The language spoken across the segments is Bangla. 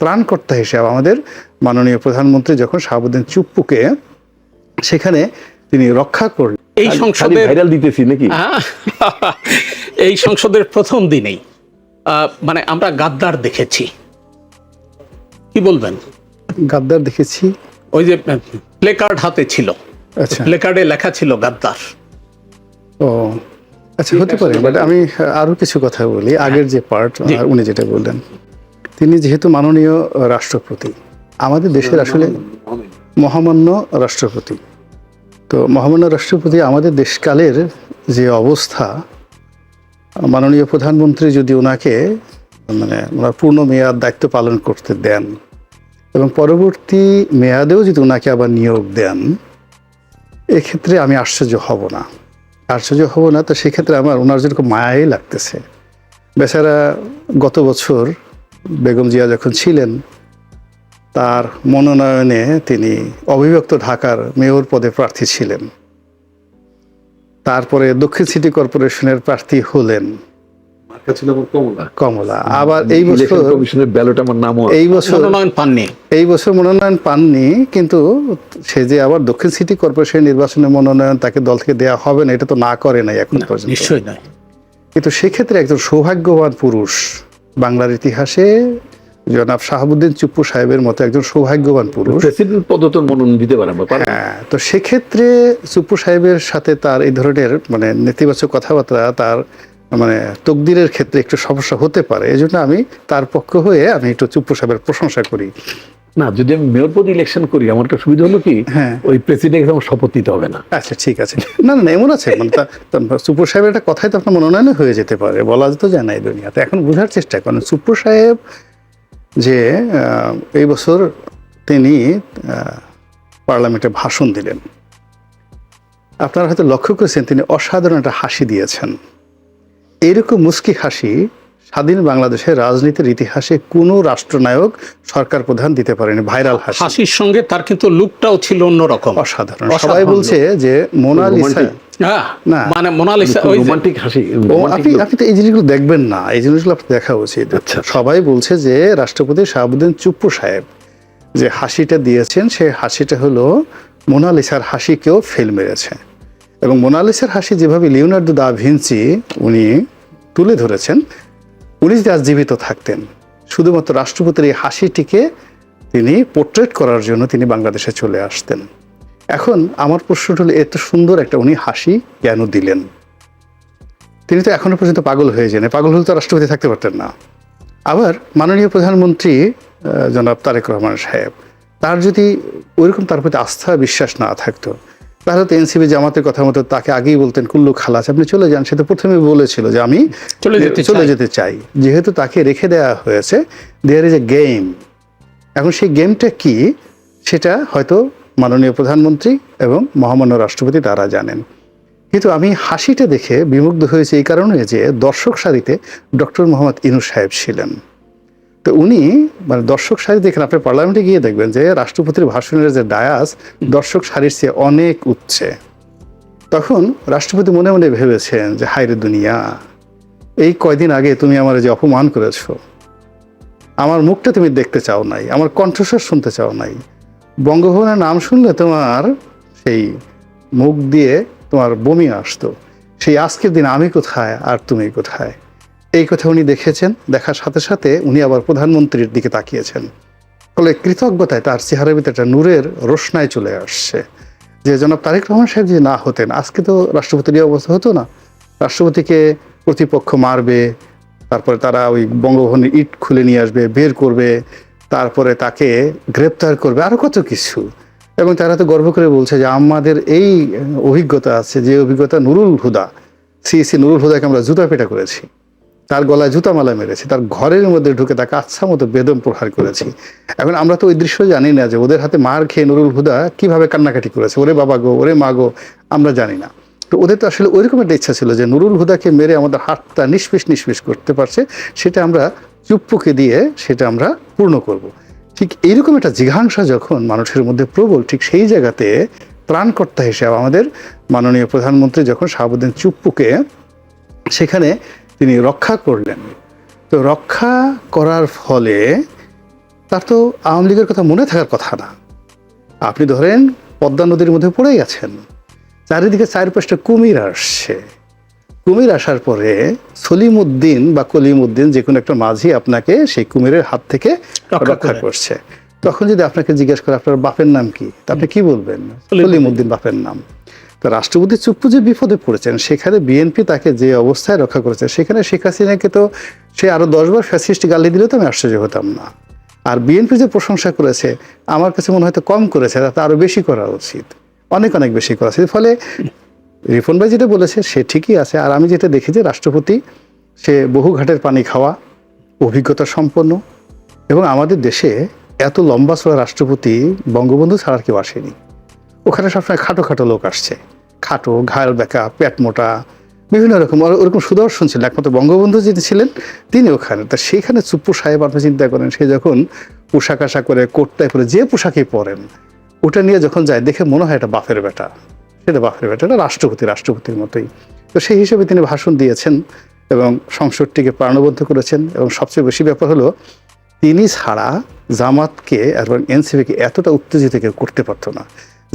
ত্রাণকর্তা হিসেবে আমাদের মাননীয় প্রধানমন্ত্রী যখন শাহাবুদ্দিন চুপ্পুকে সেখানে তিনি রক্ষা করলেন। এই সংসদের ভাইরাল দিতেছি নাকি? এই সংসদের প্রথম দিনেই মানে আমরা গাদ্দার দেখেছি, কি বলবেন? গাদ্দার দেখেছি, ওই যে প্লে কার্ড হাতে ছিল, আচ্ছা প্লে কার্ডে লেখা ছিল গাদ্দার। ও আচ্ছা, হতে পারে, বাট আমি আরো কিছু কথা বলি। আগের যে পার্ট উনি যেটা বললেন, তিনি যেহেতু মাননীয় রাষ্ট্রপতি, আমাদের দেশের আসলে মহামান্য রাষ্ট্রপতি, তো মহামান্য রাষ্ট্রপতি আমাদের দেশকালের যে অবস্থা, মাননীয় প্রধানমন্ত্রী যদি ওনাকে মানে ওনার পূর্ণ মেয়াদ দায়িত্ব পালন করতে দেন এবং পরবর্তী মেয়াদেও যদি ওনাকে আবার নিয়োগ দেন, এক্ষেত্রে আমি আশ্চর্য হব না। তো সেক্ষেত্রে আমার ওনার যেরকম মায়াই লাগতেছে। বেচারা গত বছর বেগম জিয়া যখন ছিলেন, তার মনোনয়নে তিনি অবিভক্ত ঢাকার মেয়র পদে প্রার্থী ছিলেন, তারপরে দক্ষিণ সিটি কর্পোরেশনের প্রার্থী হলেন কমলা। আবার এই বছর মনোনয়ন পাননি, কিন্তু সে যে আবার দক্ষিণ সিটি কর্পোরেশন নির্বাচনে মনোনয়ন তাকে দল থেকে দেওয়া হবে না, এটা তো না করে নাই এখন পর্যন্ত। নিশ্চয়ই নয়। কিন্তু সেক্ষেত্রে একজন সৌভাগ্যবান পুরুষ বাংলার ইতিহাসে জনাব শাহাবুদ্দিন চুপ্পু সাহেবের মতো একজন সৌভাগ্যবান পুরুষ প্রেসিডেন্ট পদ তো মনোনয়ন দিতে পারে। হ্যাঁ, তো সেক্ষেত্রে চুপ্পু সাহেবের সাথে তার এই ধরনের মানে নেতিবাচক কথাবার্তা তার মানে তকদিরের ক্ষেত্রে একটু সমস্যা হতে পারে। এই জন্য আমি তার পক্ষ হয়ে আমি একটু চুপ্পু সাহেবের প্রশংসা করি। না, যদি আমি মেয়র পদ ইলেকশন করি, আমার একটা সুবিধা হলো কি, ওই প্রেসিডেন্ট আমার শপথ দিতে হবে না। আচ্ছা, ঠিক আছে। না, এমন আছে মানে চুপ্পু সাহেবের একটা কথাই তো আপনার মনোনয়ন হয়ে যেতে পারে, বলা তো যায় না এই দুনিয়াতে। এখন বোঝার চেষ্টা করেন চুপ্পু সাহেব যে এই বছর তিনি পার্লামেন্টে ভাষণ দিলেন, আপনারা হয়তো লক্ষ্য করেছেন তিনি অসাধারণ একটা হাসি দিয়েছেন। এইরকম মুস্কি হাসি স্বাধীন বাংলাদেশের রাজনীতির ইতিহাসে কোনো রাষ্ট্রনায়ক সরকার প্রধান দিতে পারেনি। ভাইরাল হাসির সঙ্গে তার কিন্তু লুকটাও ছিল অন্যরকম, অসাধারণ। সবাই বলছে যে মোনালিসা, না মানে মোনালিসা ওই রোমান্টিক হাসি। আপনি তো এই জিনিসগুলো দেখবেন না, এই জিনিসগুলো আপনার দেখা উচিত। সবাই বলছে যে রাষ্ট্রপতি শাহাবুদ্দিন চুপ্পু সাহেব যে হাসিটা দিয়েছেন, সেই হাসিটা হলো মোনালিসার হাসিকেও ফেল মেরেছে। এবং মোনালিসার হাসি যেভাবে লিওনার্দো দা ভিঞ্চি উনি তুলে ধরেছেন, উনি যদি আজ জীবিত থাকতেন, শুধুমাত্র রাষ্ট্রপতির এই হাসিটিকে তিনি পোর্ট্রেট করার জন্য তিনি বাংলাদেশে চলে আসতেন। এখন আমার প্রশ্নটা হলো, এত সুন্দর একটা উনি হাসি কেন দিলেন? তিনি তো এখনো পর্যন্ত পাগল হয়ে যান, পাগল হলে তো রাষ্ট্রপতি থাকতে পারতেন না। আবার মাননীয় প্রধানমন্ত্রী জনাব তারেক রহমান সাহেব, তার যদি ওইরকম তার প্রতি আস্থা বিশ্বাস না থাকতো, তাহলে তো এনসিপি জামাতের কথা মতো তাকে আগেই বলতেন কুল্লু খালাস, আপনি চলে যান। সে তো প্রথমে বলেছিল যে আমি চলে যেতে চাই। যেহেতু তাকে রেখে দেওয়া হয়েছে, দেয়ার ইজ এ গেম। এখন সেই গেমটা কি সেটা হয়তো মাননীয় প্রধানমন্ত্রী এবং মহামান্য রাষ্ট্রপতি তারা জানেন। কিন্তু আমি হাসিটা দেখে বিমুগ্ধ হয়েছে এই কারণে যে দর্শক সারিতে ডক্টর মোহাম্মদ ইউনূস সাহেব ছিলেন। তো উনি মানে দর্শক সারি দেখেন, আপনি পার্লামেন্টে গিয়ে দেখবেন যে রাষ্ট্রপতির ভাষণের যে ডায়াস দর্শক সারির চেয়ে অনেক উচ্চে। তখন রাষ্ট্রপতি মনে মনে ভেবেছেন যে হায়রে দুনিয়া, এই কয়দিন আগে তুমি আমার যে অপমান করেছো, আমার মুখটা তুমি দেখতে চাও নাই, আমার কণ্ঠস্বর শুনতে চাও নাই, বঙ্গভবনের নাম শুনলে তোমার সেই মুখ দিয়ে তোমার বমি আসতো, সেই আজকের দিন আমি কোথায় আর তুমি কোথায়। এই কথা উনি দেখেছেন। দেখার সাথে সাথে উনি আবার প্রধানমন্ত্রীর দিকে তাকিয়েছেন, ফলে কৃতজ্ঞতায় তার চেহারার ভিতরে একটা নূরের রোশনায় চলে আসছে যে জনাব তারেক রহমান সাহেব যদি না হতেন, আজকে তো রাষ্ট্রপতির এই অবস্থা হতো না। রাষ্ট্রপতিকে প্রতিপক্ষ মারবে, তারপরে তারা ওই বঙ্গভবনের ইট খুলে নিয়ে আসবে, বের করবে, তারপরে তাকে গ্রেপ্তার করবে, আরও কত কিছু। এবং তারা তো গর্ব করে বলছে যে আমাদের এই অভিজ্ঞতা আছে, যে অভিজ্ঞতা নুরুল হুদা, সিইসি নুরুল হুদাকে আমরা জুতা পেটা করেছি, তার গলায় জুতা মালা মেরেছি, তার ঘরের মধ্যে ঢুকে তাকে আচ্ছা মতো বেদম প্রহার করেছি। এখন আমরা তো ওই দৃশ্য জানি না যে ওদের হাতে মার খেয়ে নুরুল হুদা কিভাবে কান্নাকাটি করেছে, ওরে বাবা গো, ওরে মা গো, আমরা জানি না। তো ওদের তো আসলে ওইরকম একটা ইচ্ছা ছিল যে নুরুল হুদাকে মেরে আমাদের হাতটা নিষ্পিস করতে পারছে, সেটা আমরা চুপ্পুকে দিয়ে সেটা আমরা পূর্ণ করব। ঠিক এইরকম একটা জিঘাংসা যখন মানুষের মধ্যে প্রবল, ঠিক সেই জায়গাতে ত্রাণকর্তা হিসেবে আমাদের মাননীয় প্রধানমন্ত্রী যখন শাহাবুদ্দিন চুপ্পুকে সেখানে তিনি রক্ষা করলেন, তো রক্ষা করার ফলে তার তো আওয়ামী লীগের কথা মনে থাকার কথা না। আপনি ধরেন পদ্মা নদীর মধ্যে পড়ে গেছেন, চারিদিকে চারপাশটা কুমির আসছে, কুমির আসার পরে সলিম উদ্দিন বা কলিম উদ্দিন যে কোনো একটা মাঝি আপনাকে সেই কুমিরের হাত থেকে রক্ষা করছে। তখন যদি আপনাকে জিজ্ঞেস করে আপনার বাপের নাম কি, তা আপনি কি বলবেন? সলিম উদ্দিন বাপের নাম। তো রাষ্ট্রপতি চুপ্পু যে বিপদে পড়েছেন, সেখানে বিএনপি তাকে যে অবস্থায় রক্ষা করেছে, সেখানে শেখ হাসিনাকে তো সে আরো 10 বার ফ্যাসিস্ট গালি দিলে তো আমি আশ্চর্য হতাম না। আর বিএনপি যে প্রশংসা করেছে, আমার কাছে মনে হয়তো কম করেছে, তাতে আরো বেশি করা উচিত, অনেক অনেক বেশি করা উচিত। ফলে রিপন ভাই যেটা বলেছে সে ঠিকই আছে। আর আমি যেটা দেখি যে রাষ্ট্রপতি সে বহু ঘাটের পানি খাওয়া, অভিজ্ঞতা সম্পন্ন, এবং আমাদের দেশে এত লম্বা চড়া রাষ্ট্রপতি বঙ্গবন্ধু ছাড়া আর কেউ আসেনি। ওখানে সবসময় খাটো খাটো লোক আসছে, খাটো, ঘাড় বেঁকা, পেট মোটা, বিভিন্ন রকম ওরকম সুদর্শন ছিল। একমাত্র বঙ্গবন্ধু যিনি ছিলেন তিনি ওখানে। তা সেখানে চুপ্পু সাহেব আপনি চিন্তা করেন, সে যখন পোশাক আশা করে, কোটটাই পরে, যে পোশাকেই পরেন, ওটা নিয়ে যখন যায় দেখে মনে হয় এটা বাপের বেটা, সেটা বাপের বেটা, এটা রাষ্ট্রপতির মতোই। তো সেই হিসেবে তিনি ভাষণ দিয়েছেন এবং সংসদটিকে প্রাণবদ্ধ করেছেন। এবং সবচেয়ে বেশি ব্যাপার হলো তিনি ছাড়া জামাতকে এবং এনসিপিকে এতটা উত্তেজিত কেউ করতে পারতো না,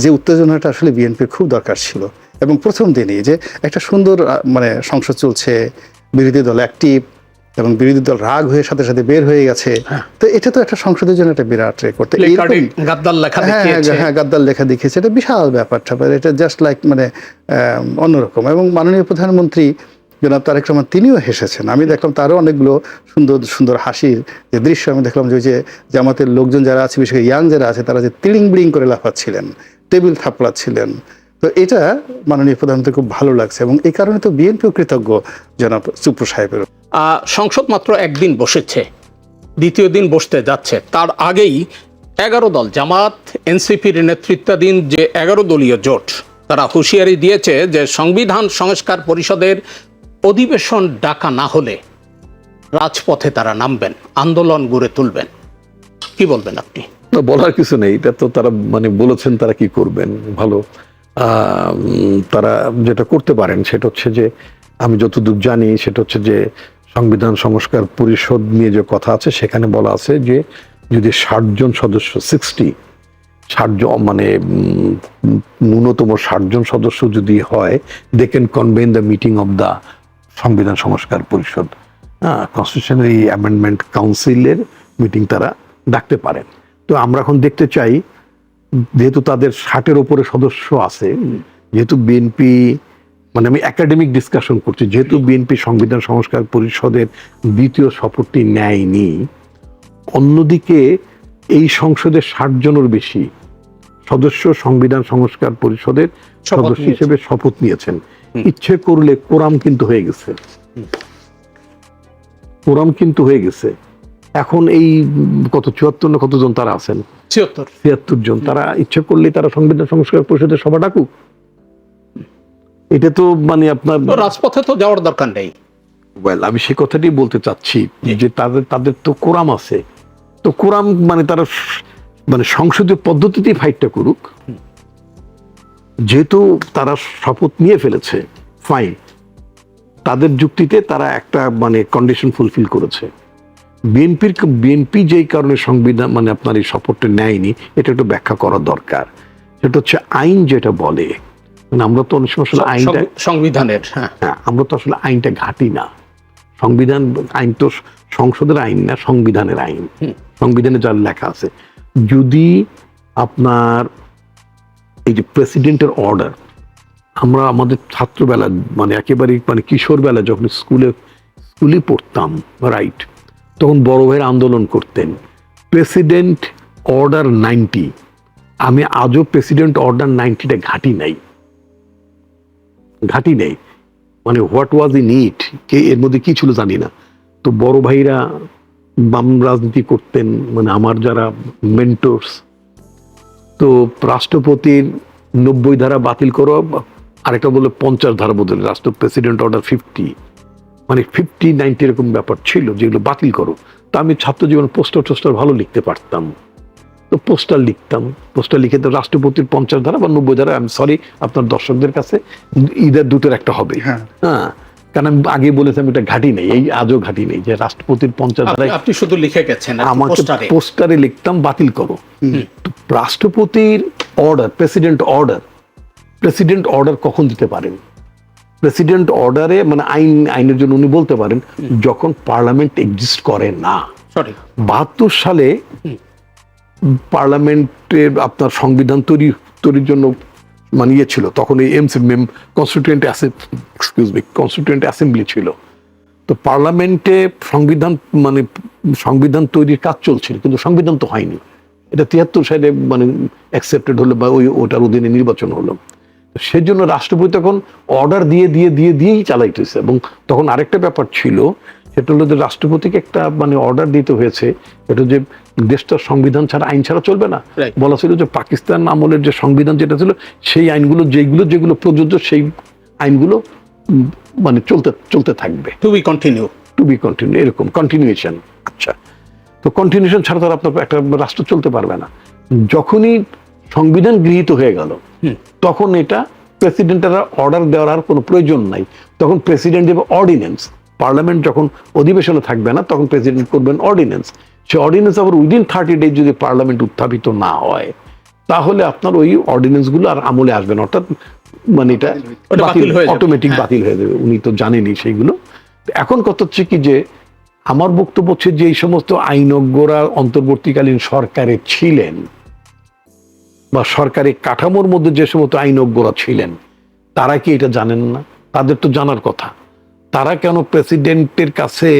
যে উত্তেজনাটা আসলে বিএনপির খুব দরকার ছিল। এবং প্রথম দিনই যে একটা সুন্দর মানে সংসদ চলছে, বিরোধী দল অ্যাক্টিভ, এবং বিরোধী দল রাগ হয়ে সাথে সাথে বের হয়ে গেছে। তো এটা তো একটা সংসদের জন্য একটা বিরাট রেকর্ড। গাদ্দার লেখা দেখিয়েছে, হ্যাঁ গাদ্দার লেখা দেখিয়েছে, এটা বিশাল ব্যাপারটা, এটা জাস্ট লাইক মানে অন্যরকম। এবং মাননীয় প্রধানমন্ত্রী জনাব তারেক রহমান তিনিও হেসেছেন। আমি দেখলাম তারও অনেকগুলো সুন্দর সুন্দর হাসির যে দৃশ্য আমি দেখলাম, যে জামাতের লোকজন যারা আছে, বিশেষ করে ইয়াং যারা আছে, তারা যে তিলিং বিড়িং করে লাফাচ্ছিলেন, টেবিল থাপড়াচ্ছিলেন। তো এটা মাননীয় প্রধানমন্ত্রী খুব ভালো লাগছে, এবং এই কারণে তো বিএনপিও কৃতজ্ঞ জনাব চুপ্পু সাহেবের। সংসদ মাত্র একদিন বসেছে, দ্বিতীয় দিন বসতে যাচ্ছে, তার আগেই 11 দল, জামাত, এনসিপির নেতৃত্বাধীন যে 11 দলীয় জোট, তারা হুঁশিয়ারি দিয়েছে যে সংবিধান সংস্কার পরিষদের অধিবেশন ডাকা না হলে রাজপথে তারা নামবেন, আন্দোলন গড়ে তুলবেন। কি বলবেন আপনি? বলার কিছু নেই, এটা তো তারা মানে বলেছেন, তারা কি করবেন ভালো। তারা যেটা করতে পারেন সেটা হচ্ছে যে, আমি যতদূর জানি সেটা হচ্ছে যে সংবিধান সংস্কার পরিষদ নিয়ে যে কথা আছে সেখানে বলা আছে যে যদি 60 জন সদস্য 60 জন মানে ন্যূনতম 60 জন সদস্য যদি হয়, they can convene the meeting of the সংবিধান সংস্কার পরিষদ, কনস্টিটিউশনারি অ্যামেন্ডমেন্ট কাউন্সিলের মিটিং তারা ডাকতে পারেন। তো আমরা এখন দেখতে চাই, যেহেতু তাদের 60-এর উপরে সদস্য আছে, যেহেতু বিএনপি, মানে আমি একাডেমিক ডিসকাশন করছি, যেহেতু বিএনপি সংবিধান সংস্কার পরিষদের দ্বিতীয় শপথটি নেয়নি, অন্যদিকে এই সংসদের 60 জনের বেশি সদস্য সংবিধান সংস্কার পরিষদের সদস্য হিসেবে শপথ নিয়েছেন। ইচ্ছে করলে কোরাম কিন্তু হয়ে গেছে। এখন এই কত 74 না কতজন তারা আছেন, 76 জন, তারা ইচ্ছে করলে তারা সংবিধান সংস্কার পরিষদের সভা ডাকুক। এটা তো মানে আপনার রাজপথে তো যাওয়ার দরকার নেই। আমি সেই কথাটি বলতে চাচ্ছি যে তাদের তো কোরাম আছে, তো কোরাম মানে তারা মানে সংসদীয় পদ্ধতিতেই ফাইটটা করুক। যেহেতু তারা শপথ নিয়ে ফেলেছে, ফাইন, তাদের যুক্তিতে তারা একটা মানে কন্ডিশন ফুলফিল করেছে। বিএনপি যেই কারণে সংবিধান মানে আপনার এই শপথটা নেয়নি, এটা একটু ব্যাখ্যা করা দরকার। সেটা হচ্ছে আইন যেটা বলে, মানে আমরা তো অনেক সময় আসলে আইনটা সংবিধানের, হ্যাঁ আমরা তো আসলে আইনটা ঘাঁটি না। সংবিধান আইন তো সংসদের আইন না, সংবিধানের আইন, সংবিধানে যার লেখা আছে। যদি আপনার এই যে প্রেসিডেন্টের অর্ডার, আমরা আমাদের ছাত্রবেলা মানে একেবারে মানে কিশোরবেলা যখন স্কুলে পড়তাম, রাইট, তখন বড় ভাইয়ের আন্দোলন করতেন, প্রেসিডেন্ট অর্ডার 90, আমি আজও প্রেসিডেন্ট অর্ডার 90টা ঘাঁটি নেই, মানে হোয়াট ওয়াজ ইন ইট, কে এর মধ্যে কি ছিল জানি না। তো বড় ভাইরা বাম রাজনীতি করতেন, মানে আমার যারা মেন্টরস, তো রাষ্ট্রপতির 90 ধারা বাতিল করো, আরেকটা বলে 50 ধারা বদলে রাষ্ট্র প্রেসিডেন্ট অর্ডার 50, মানে 50-90 এরকম ব্যাপার ছিল যেগুলো বাতিল করো। তো আমি ছাত্র জীবন পোস্টার ভালো লিখতে পারতাম, তো পোস্টার লিখে তো রাষ্ট্রপতির 50 ধারা বা 90 ধারা, আমি সরি আপনার দর্শকদের কাছে, ঈদের দুটোর একটা হবে, হ্যাঁ, কারণ আমি আগে বলেছিলাম এটা ঘাঁটি নেই, এই আজও ঘাঁটি নেই যে রাষ্ট্রপতির 50 ধারায় আপনি শুধু লিখে গেছেন আমাকে পোস্টারে। পোস্টারে লিখতাম বাতিল করো। তো রাষ্ট্রপতির অর্ডার, প্রেসিডেন্ট অর্ডার কখন দিতে পারেন? প্রেসিডেন্ট অর্ডারে মানে আইনের জন্য উনি বলতে পারেন যখন পার্লামেন্ট এক্সিস্ট করে না। সরি, 72 সালে পার্লামেন্টের আপনার সংবিধান তৈরির জন্য মানে ইয়ে ছিল, তখন এই কনস্টিটিউয়েন্ট অ্যাসেম্বলি ছিল। তো পার্লামেন্টে সংবিধান তৈরির কাজ চলছিল, কিন্তু সংবিধান তো হয়নি। এটা 73 সালে মানে অ্যাকসেপ্টেড হলো বা ওটার অধীনে নির্বাচন হলো। সেজন্য রাষ্ট্রপতি তখন অর্ডার দিয়েই চালাইতেছে। এবং তখন আরেকটা ব্যাপার ছিল, সেটা হলো যে রাষ্ট্রপতিকে একটা মানে অর্ডার দিতে হয়েছে, এটা যে দেশটার সংবিধান ছাড়া, আইন ছাড়া চলবে না। বলা ছিল যে পাকিস্তান আমলের যে সংবিধান যেটা ছিল, সেই আইনগুলো যেগুলো প্রযোজ্য, সেই আইনগুলো মানে চলতে থাকবে। টু বি কন্টিনিউ, এরকম কন্টিনিউয়েশন। আচ্ছা, তো কন্টিনিউশন ছাড়া তো আপনার একটা রাষ্ট্র চলতে পারবে না। যখনই সংবিধান গৃহীত হয়ে গেল, তখন এটা প্রেসিডেন্টের অর্ডার দেওয়ার আর কোনো প্রয়োজন নাই। তখন প্রেসিডেন্ট দেবে অর্ডিন্যান্স। পার্লামেন্ট যখন অধিবেশনে থাকবে না, তখন প্রেসিডেন্ট করবেন অর্ডিন্যান্স। সে অর্ডিন্যান্স আবার উইদিন 30 ডেজ যদি পার্লামেন্ট উত্থাপিত না হয়, তাহলে আপনার ওই অর্ডিন্যান্স গুলো আর আমলে আসবে না, অর্থাৎ মানে এটা অটোমেটিক বাতিল হয়ে যাবে। উনি তো জানেনই সেইগুলো। এখন কথা হচ্ছে কি, যে আমার বক্তব্য হচ্ছে যে এই সমস্ত আইনজ্ঞরা অন্তর্বর্তীকালীন সরকারে ছিলেন বা সরকারি কাঠামোর মধ্যে যে সমস্ত আইনজ্ঞরা ছিলেন, তারা কি এটা জানেন না? তাদের তো জানার কথা। তারা কেন প্রেসিডেন্টের কাছে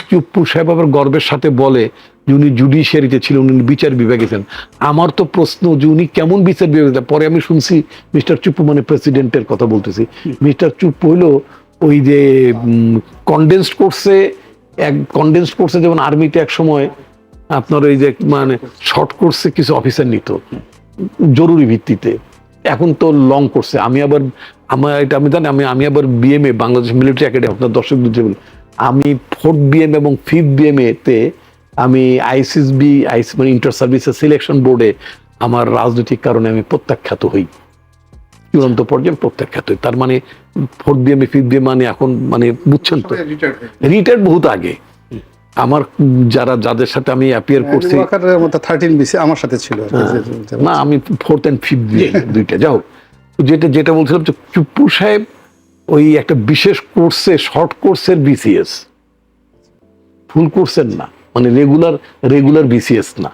চুপ্পু সাহেব আবার গর্বের সাথে বলে যে উনি জুডিশিয়ারিতে ছিলেন, উনি বিচার বিভাগে ছিলেন? আমার তো প্রশ্ন যে উনি কেমন বিচার বিভাগে? পরে আমি শুনছি মিস্টার চুপ্পু, মানে প্রেসিডেন্টের কথা বলতেছি, মিস্টার চুপ্পু হইলো ওই যে কনডেন্সড কোর্সে যেমন আর্মিতে এক সময় আপনার ওই যে মানে শর্ট কোর্সে কিছু অফিসার নিত জরুরি ভিত্তিতে, এখন তো লং কোর্সে। আমি আবার বিএমএ, বাংলাদেশ মিলিটারি একাডেমি, আপনার দর্শক বুঝতে বলি, আমি 4th BM এবং 5th BMA তে আমি মানে ইন্টার সার্ভিসেস সিলেকশন বোর্ডে আমার রাজনৈতিক কারণে আমি প্রত্যাখ্যাত হই, চূড়ান্ত পর্যায়ে প্রত্যাখ্যাত হই। তার মানে 4th BMA 5th BMA মানে এখন মানে বুঝছেন তো, রিটায়ার্ড বহুত আগে। আমার যাদের সাথে আমি অ্যাপিয়ার করছি, 13 BC আমার সাথে ছিল না, আমি 4th and 5th দুইটা। যাও, যেটা বলছিলাম যে চুপ্পু সাহেব ওই একটা বিশেষ কোর্সে, শর্ট কোর্সের BCS, ফুল কোর্সের না, মানে রেগুলার BCS না,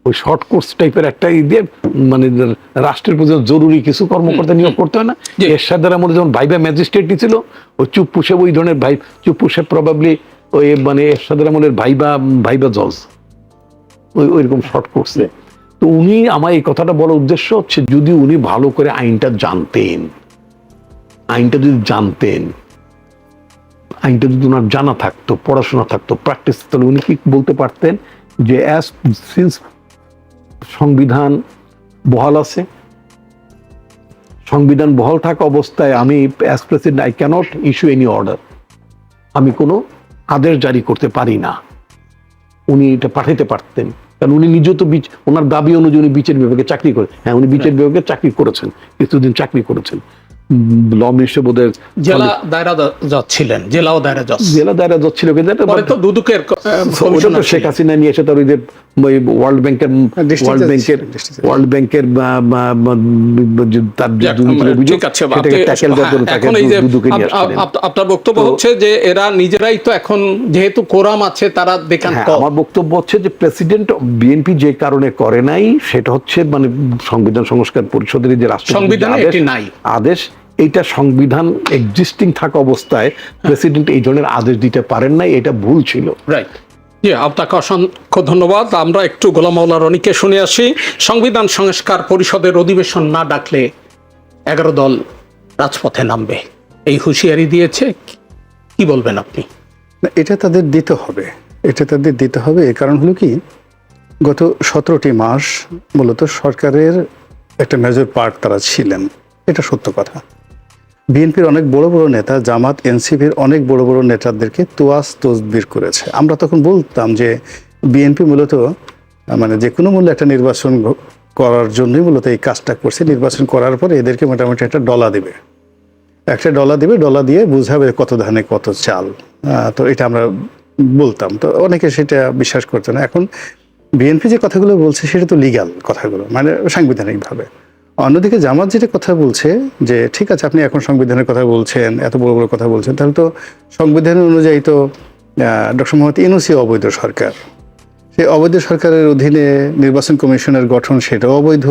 ওই শর্ট কোর্স টাইপের একটা দিয়ে মানে রাষ্ট্রের প্রতি জরুরি কিছু কর্মকর্তা নিয়োগ করতে হয় না। এরশাদের আমলে যেমন ভাইবা ম্যাজিস্ট্রেট ছিল, ওই চুপ্পু সাহেব ওই ধরনের চুপ্পু সাহেব প্রবাবলি ওই মানে এরশাদের আমলের ভাইবা জজ, ওইরকম শর্ট কোর্সে। তো উনি, আমার এই কথাটা বলার উদ্দেশ্য হচ্ছে, যদি উনি ভালো করে আইনটা যদি জানতেন, আইনটা যদি ওনার জানা থাকতো, পড়াশোনা থাকতো, প্র্যাকটিস, তাহলে উনি কি বলতে পারতেন যে সিন্স সংবিধান বহাল আছে, সংবিধান বহাল থাকা অবস্থায় আমি as president I cannot issue any order, আমি কোনো আদেশ জারি করতে পারি না। উনি এটা পাঠাইতে পারতেন, কারণ উনি নিজে তো ওনার দাবি অনুযায়ী উনি বিচার বিভাগে চাকরি করেন। হ্যাঁ, উনি বিচার বিভাগে চাকরি করেছেন, কিছুদিন চাকরি করেছেন। ল মিনিস্টার বোধহয় জেলা দায়রা জজ ছিলেন, জেলা দায়রা জজ ছিল, কিন্তু শেখ হাসিনা নিয়ে এসে তার ওই যে ওয়ার্ল্ড ব্যাংকের আপনার বক্তব্য হচ্ছে যে এরা নিজেরাই তো এখন যেহেতু কোরাম আছে তারা দেখেন। আমার বক্তব্য হচ্ছে যে প্রেসিডেন্ট বিএনপি যে কারণে করে নাই, সেটা হচ্ছে মানে সংবিধান সংস্কার পরিষদের যে রাষ্ট্রপতির আদেশ, এইটা সংবিধান এক্সিস্টিং থাকা অবস্থায় প্রেসিডেন্ট এই ধরনের আদেশ দিতে পারেন নাই, এটা ভুল ছিল। রাইট, আপনাকে অসংখ্য ধন্যবাদ। আমরা একটু গোলাম মাওলা রনিকে শুনে আসি। সংবিধান সংস্কার পরিষদের অধিবেশন না ডাকলে 11 দল রাজপথে নামবে, এই হুঁশিয়ারি দিয়েছে, কি বলবেন আপনি? এটা তাদের দিতে হবে। এই কারণ হলো কি, গত 17টি মাস মূলত সরকারের একটা মেজর পার্ট তারা ছিলেন, এটা সত্য কথা। বিএনপির অনেক বড় বড় নেতা, জামাত, এনসিপির অনেক বড় বড় নেতাদেরকে তোয়াজ তসবির করেছে। আমরা তখন বলতাম যে বিএনপি মূলত মানে যে কোনো মূল্যে একটা নির্বাচন করার জন্যই মূলত এই কাজটা করছে। নির্বাচন করার পরে এদেরকে মোটামুটি একটা ডলা দেবে, একটা ডলা দিবে, ডলা দিয়ে বুঝাবে কত ধানে কত চাল। তো এটা আমরা বলতাম, তো অনেকে সেটা বিশ্বাস করতো না। এখন বিএনপি যে কথাগুলো বলছে সেটা তো লিগ্যাল কথাগুলো, মানে সাংবিধানিকভাবে। অন্যদিকে জামাত যেটা কথা বলছে যে ঠিক আছে আপনি এখন সংবিধানের কথা বলছেন, এত বড় বড় কথা বলছেন, তাহলে তো সংবিধান অনুযায়ী তো ডক্টর মোহাম্মদ ইউনূসই অবৈধ সরকার, সেই অবৈধ সরকারের অধীনে নির্বাচন কমিশনের গঠন সেটাও অবৈধ।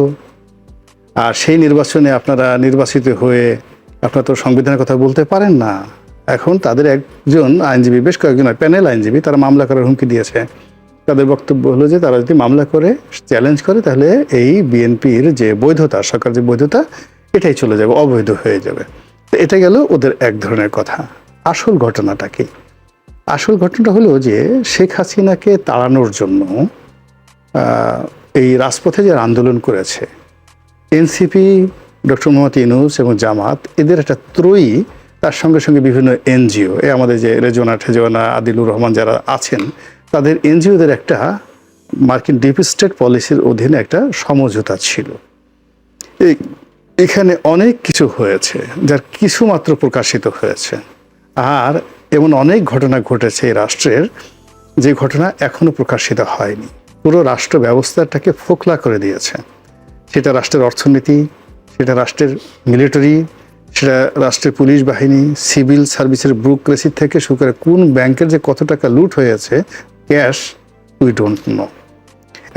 আর সেই নির্বাচনে আপনারা নির্বাচিত হয়ে আপনারা তো সংবিধানের কথা বলতে পারেন না। এখন তাদের একজন আইনজীবী, বেশ কয়েকজন প্যানেল আইনজীবী, তারা মামলা করার হুমকি দিয়েছে। তাদের বক্তব্য হলো যে তারা যদি মামলা করে চ্যালেঞ্জ করে তাহলে এই বিএনপির যে বৈধতা, সরকার যে বৈধতা, এটাই চলে যাবে, অবৈধ হয়ে যাবে। তো এটা গেল ওদের এক ধরনের কথা। আসল ঘটনাটা কি? আসল ঘটনাটা হলো যে শেখ হাসিনাকে তাড়ানোর জন্য এই রাজপথে যে আন্দোলন করেছে এনসিপি, ডক্টর মোহাম্মদ ইউনূস এবং জামাত, এদের একটা ত্রয়ী, তার সঙ্গে সঙ্গে বিভিন্ন এনজিও, আমাদের যে রেজওয়ানা, আদিলুর রহমান যারা আছেন, তাদের এনজিওদের একটা মার্কিন ডিপ স্টেট পলিসির অধীনে একটা সমঝোতা ছিল। এখানে অনেক কিছু হয়েছে যার কিছু মাত্র প্রকাশিত হয়েছে, আর এমন অনেক ঘটনা ঘটেছে এই রাষ্ট্রের যে ঘটনা এখনো প্রকাশিত হয়নি। পুরো রাষ্ট্র ব্যবস্থাটাকে ফোকলা করে দিয়েছে। সেটা রাষ্ট্রের অর্থনীতি, সেটা রাষ্ট্রের মিলিটারি, সেটা রাষ্ট্রের পুলিশ বাহিনী, সিভিল সার্ভিসের ব্যুরোক্রেসি থেকে শুরু করে কোন ব্যাংকের যে কত টাকা লুট হয়েছে, ক্যাশ, উই ডোন্ট নো।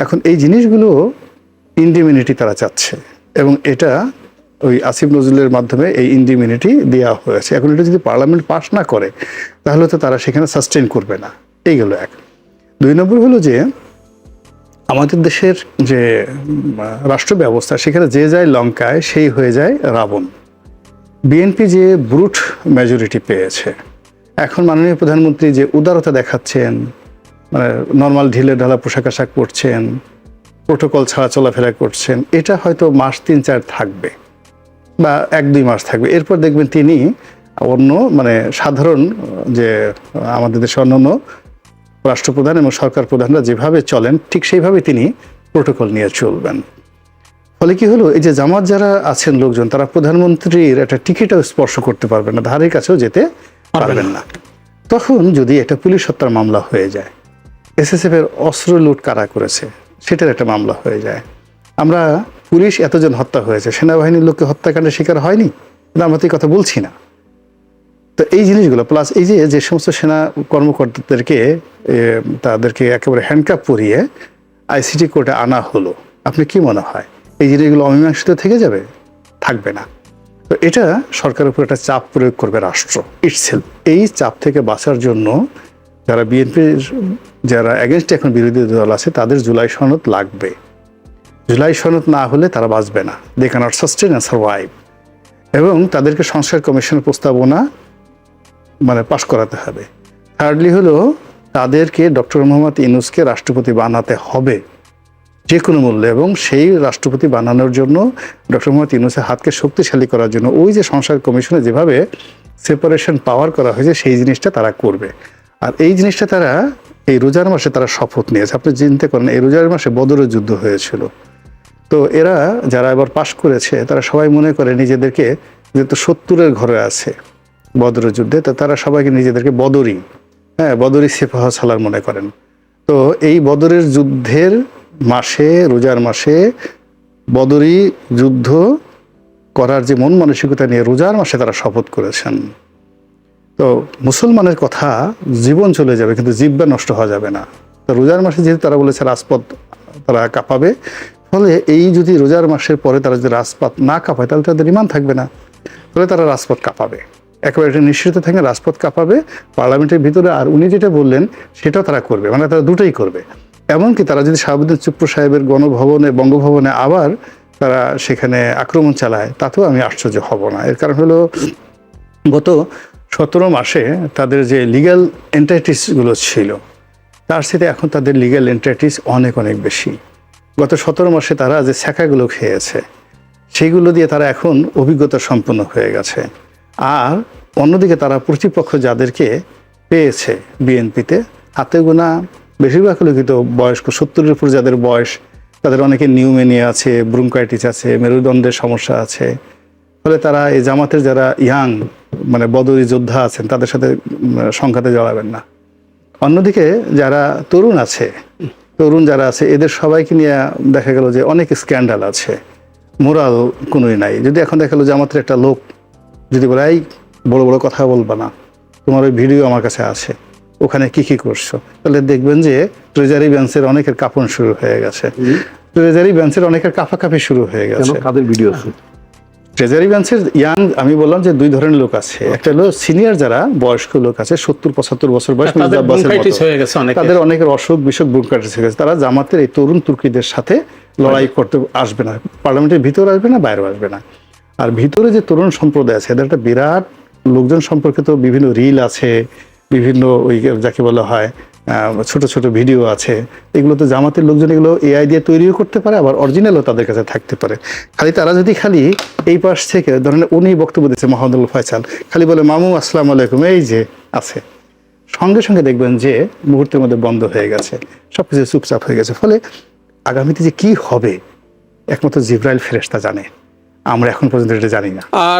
এখন এই জিনিসগুলো ইন্ডিমিনিটি তারা চাচ্ছে, এবং এটা ওই আসিফ নজরুলের মাধ্যমে এই ইন্ডিমিনিটি দেওয়া হয়েছে। এখন এটা যদি পার্লামেন্ট পাস না করে তাহলে তো তারা সেখানে সাস্টেন করবে না। এই গেল এক। 2 নম্বর হলো যে আমাদের দেশের যে রাষ্ট্র ব্যবস্থা, সেখানে যে যায় লঙ্কায় সেই হয়ে যায় রাবণ। বিএনপি যে ব্রুট মেজরিটি পেয়েছে, এখন মাননীয় প্রধানমন্ত্রী যে উদারতা দেখাচ্ছেন, মানে নর্মাল ঢিলে ঢালা পোশাক আশাক পরছেন, প্রোটোকল ছাড়া চলাফেরা করছেন, এটা হয়তো মাস 3-4 থাকবে বা 1-2 মাস থাকবে। এরপর দেখবেন তিনি অন্য মানে সাধারণ যে আমাদের দেশে অন্যান্য রাষ্ট্রপ্রধান এবং সরকার প্রধানরা যেভাবে চলেন ঠিক সেইভাবে তিনি প্রোটোকল নিয়ে চলবেন। ফলে কি হলো, এই যে জামাত যারা আছেন লোকজন, তারা প্রধানমন্ত্রীর একটা টিকিটও স্পর্শ করতে পারবেন না, ধারের কাছেও যেতে পারবেন না। তখন যদি একটা পুলিশ হত্যার মামলা হয়ে যায়, এসএসএফ এর অস্ত্র লুট কারা করেছে সেটার একটা মামলা হয়ে যায়, আমরা পুলিশ এতজন হত্যা হয়েছে, সেনাবাহিনীর লোককে হত্যাকাণ্ডের শিকার হয়নি, আমরা তো এই কথা বলছি না। তো এই জিনিসগুলো প্লাস এই যে সমস্ত সেনা কর্মকর্তাদেরকে তাদেরকে একেবারে হ্যান্ডকাপ পরিয়ে আইসিটি কোর্টে আনা হলো, আপনি কি মনে হয় এই জিনিসগুলো অমীমাংসিত থেকে যাবে? থাকবে না। তো এটা সরকারের উপর একটা চাপ প্রয়োগ করবে রাষ্ট্র ইটসেলফ। এই চাপ থেকে বাঁচার জন্য যারা বিএনপির যারা এগেনস্ট এখন বিরোধী দল আছে, তাদের জুলাই সনদ লাগবে। জুলাই সনদ না হলে তারা বাঁচবে না, they can't sustain and survive. এবং তাদেরকে সংস্কার কমিশনের প্রস্তাবনা মানে পাশ করাতে হবে। থার্ডলি হলো তাদেরকে ডক্টর মোহাম্মদ ইউনূসকে রাষ্ট্রপতি বানাতে হবে যে কোনো মূল্যে, এবং সেই রাষ্ট্রপতি বানানোর জন্য ডক্টর মোহাম্মদ ইউনূসের হাতকে শক্তিশালী করার জন্য ওই যে সংস্কার কমিশনে যেভাবে সেপারেশন পাওয়ার করা হয়েছে সেই জিনিসটা তারা করবে। আর এই জিনিসটা তারা এই রোজার মাসে তারা শপথ নিয়েছে। আপনি চিন্তা করেন, এই রোজার মাসে বদরের যুদ্ধ হয়েছিল। তো এরা যারা এবার পাশ করেছে তারা সবাই মনে করে নিজেদেরকে যেহেতু 70-এর ঘরে আছে বদরের যুদ্ধে, তো তারা সবাইকে নিজেদেরকে বদরি, বদরি সিপাহ সালার মনে করেন। তো এই বদরের যুদ্ধের মাসে, রোজার মাসে বদরি যুদ্ধ করার যে মন মানসিকতা নিয়ে রোজার মাসে তারা শপথ করেছেন। তো মুসলমানের কথা জীবন চলে যাবে কিন্তু জিব্বা নষ্ট হওয়া যাবে না। তো রোজার মাসে যেহেতু তারা বলেছে রাজপথ তারা কাঁপাবে, ফলে এই যদি রোজার মাসের পরে তারা যদি রাজপথ না কাঁপায় তাহলে তাদের ইমান থাকবে না, ফলে তারা রাজপথ কাঁপাবে, একেবারে এটা নিশ্চিত থাকে রাজপথ কাঁপাবে পার্লামেন্টের ভিতরে। আর উনি যেটা বললেন সেটাও তারা করবে, মানে তারা দুটোই করবে। এমনকি তারা যদি শাহাবুদ্দিন চুপ্পু সাহেবের গণভবনে, বঙ্গভবনে আবার তারা সেখানে আক্রমণ চালায়, তাতেও আমি আশ্চর্য হব না। এর কারণ হলো গত 17 মাসে তাদের যে লিগ্যাল এন্টাইটিসগুলো ছিল তার সাথে এখন তাদের লিগ্যাল এন্টাইটিস অনেক অনেক বেশি। গত 17 মাসে তারা যে ছ্যাঁকাগুলো খেয়েছে সেইগুলো দিয়ে তারা এখন অভিজ্ঞতা সম্পন্ন হয়ে গেছে। আর অন্যদিকে তারা প্রতিপক্ষ যাদেরকে পেয়েছে বিএনপিতে, হাতে গোনা বেশিরভাগ লোকিত বয়স্ক, 70-এর উপর যাদের বয়স, তাদের অনেকে নিউমেনিয়া আছে, ব্রঙ্কাইটিস আছে, মেরুদণ্ডের সমস্যা আছে, ফলে তারা এই জামাতের যারা ইয়াং মানে বদরি যোদ্ধা আছেন তাদের সাথে সংঘাতে জড়াবেন না। অন্যদিকে যারা তরুণ যারা আছে এদের সবাইকে নিয়ে দেখা গেল যে অনেক স্ক্যান্ডাল আছে, মোরাল কোনোই নাই। যদি এখন দেখা গেলো জামাতের একটা লোক যদি বলে এই বড় বড় কথা বলবা না, তোমার ওই ভিডিও আমার কাছে আছে, ওখানে কি কি করছো, তাহলে দেখবেন যে ট্রেজারি বেঞ্চের অনেকের কাঁপন শুরু হয়ে গেছে, ট্রেজারি বেঞ্চের অনেকের কাঁপাকাঁপি শুরু হয়ে গেছে। কাদের ভিডিও আছে? ট্রেজারি বেঞ্চের ইয়াং, আমি বললাম যে দুই ধরনের লোক আছে। একটা হলো সিনিয়র যারা বয়স্ক লোক আছে, 70-75 বছর বয়স, তাদের bronchitis হয়ে গেছে অনেকের। তাদের অনেকের অসুখ বিসুখ ব্রঙ্কাইটিস হয়ে গেছে। তারা জামাতের এই তরুণ তুর্কিদের সাথে লড়াই করতে আসবে না, পার্লামেন্টের ভিতরে আসবে না, বাইরে আসবে না। আর ভিতরে যে তরুণ সম্প্রদায় আছে এদের একটা বিরাট লোকজন সম্পর্কিত বিভিন্ন রিল আছে, বিভিন্ন ওই যাকে বলা হয় ছোট ছোট ভিডিও আছে। এগুলো তো জামাতের লোকজন এগুলো এআই দিয়ে তৈরিও করতে পারে, আবার অরিজিনালও তাদের কাছে থাকতে পারে। তারা যদি খালি এই পাশ থেকে ধরেন উনি বক্তব্য দিচ্ছে মোহাম্মদুল ফয়সাল, খালি বলে মামু আসসালামু আলাইকুম এই যে আছে, সঙ্গে সঙ্গে দেখবেন যে মুহূর্তের মধ্যে বন্ধ হয়ে গেছে, সবকিছু চুপচাপ হয়ে গেছে। ফলে আগামীতে যে কি হবে একমাত্র জিবরাইল ফেরেশতা জানে, আমরা এখন পর্যন্ত এটা জানি না। আর